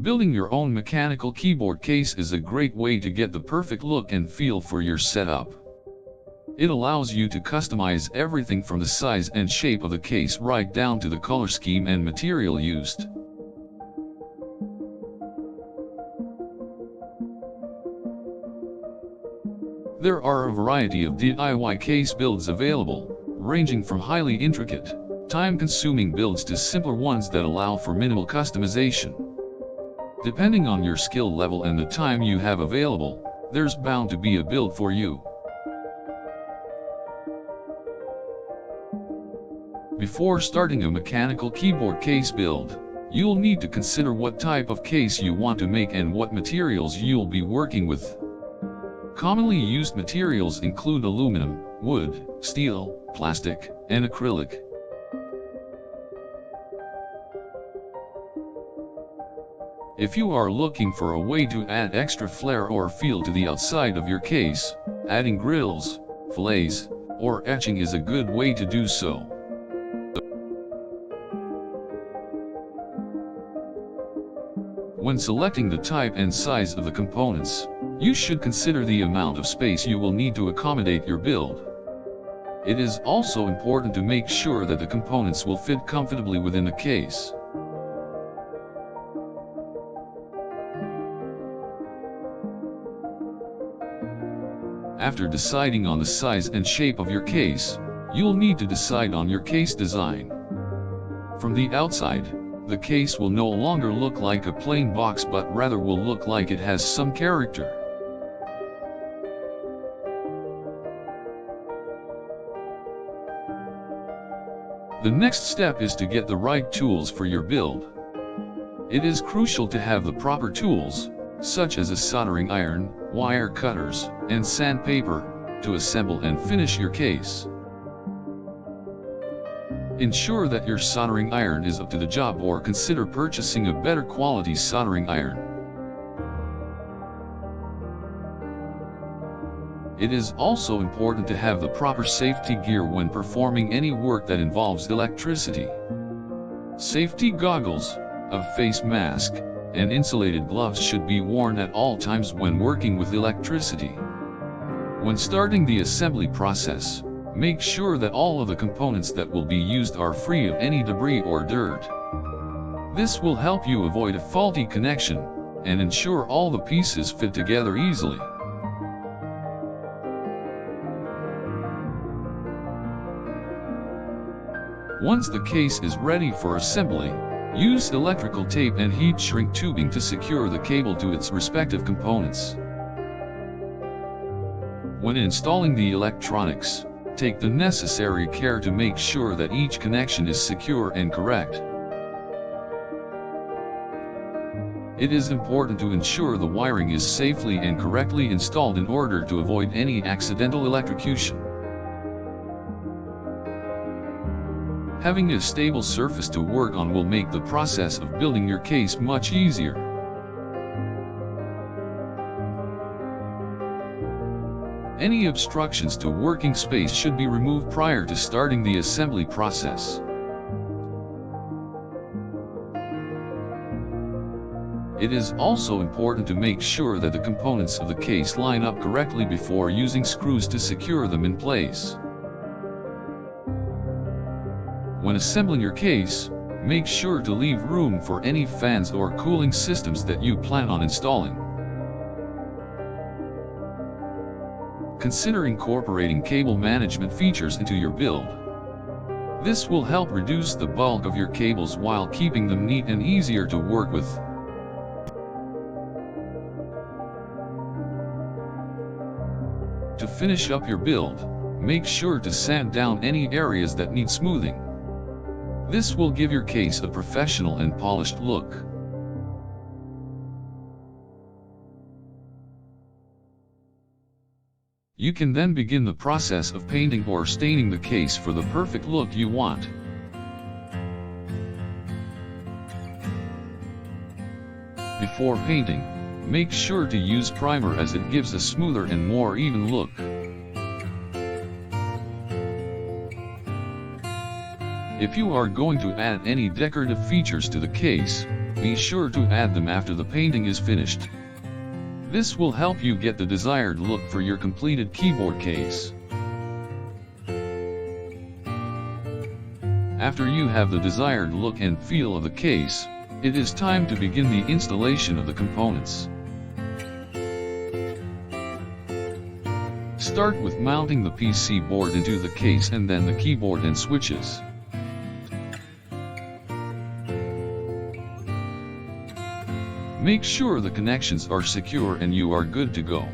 Building your own mechanical keyboard case is a great way to get the perfect look and feel for your setup. It allows you to customize everything from the size and shape of the case right down to the color scheme and material used. There are a variety of DIY case builds available, ranging from highly intricate, time-consuming builds to simpler ones that allow for minimal customization. Depending on your skill level and the time you have available, there's bound to be a build for you. Before starting a mechanical keyboard case build, you'll need to consider what type of case you want to make and what materials you'll be working with. Commonly used materials include aluminum, wood, steel, plastic, and acrylic. If you are looking for a way to add extra flair or feel to the outside of your case, adding grills, fillets, or etching is a good way to do so. When selecting the type and size of the components, you should consider the amount of space you will need to accommodate your build. It is also important to make sure that the components will fit comfortably within the case. After deciding on the size and shape of your case, you'll need to decide on your case design. From the outside, the case will no longer look like a plain box but rather will look like it has some character. The next step is to get the right tools for your build. It is crucial to have the proper tools, such as a soldering iron, wire cutters, and sandpaper, to assemble and finish your case. Ensure that your soldering iron is up to the job or consider purchasing a better quality soldering iron. It is also important to have the proper safety gear when performing any work that involves electricity. Safety goggles, a face mask, and insulated gloves should be worn at all times when working with electricity. When starting the assembly process, make sure that all of the components that will be used are free of any debris or dirt. This will help you avoid a faulty connection, and ensure all the pieces fit together easily. Once the case is ready for assembly, use electrical tape and heat shrink tubing to secure the cable to its respective components. When installing the electronics, take the necessary care to make sure that each connection is secure and correct. It is important to ensure the wiring is safely and correctly installed in order to avoid any accidental electrocution. Having a stable surface to work on will make the process of building your case much easier. Any obstructions to working space should be removed prior to starting the assembly process. It is also important to make sure that the components of the case line up correctly before using screws to secure them in place. When assembling your case, make sure to leave room for any fans or cooling systems that you plan on installing. Consider incorporating cable management features into your build. This will help reduce the bulk of your cables while keeping them neat and easier to work with. To finish up your build, make sure to sand down any areas that need smoothing. This will give your case a professional and polished look. You can then begin the process of painting or staining the case for the perfect look you want. Before painting, make sure to use primer as it gives a smoother and more even look. If you are going to add any decorative features to the case, Be sure to add them after the painting is finished. This will help you get the desired look for your completed keyboard case. After you have the desired look and feel of the case, it is time to begin the installation of the components. Start with mounting the PC board into the case and then the keyboard and switches. Make sure the connections are secure and you are good to go.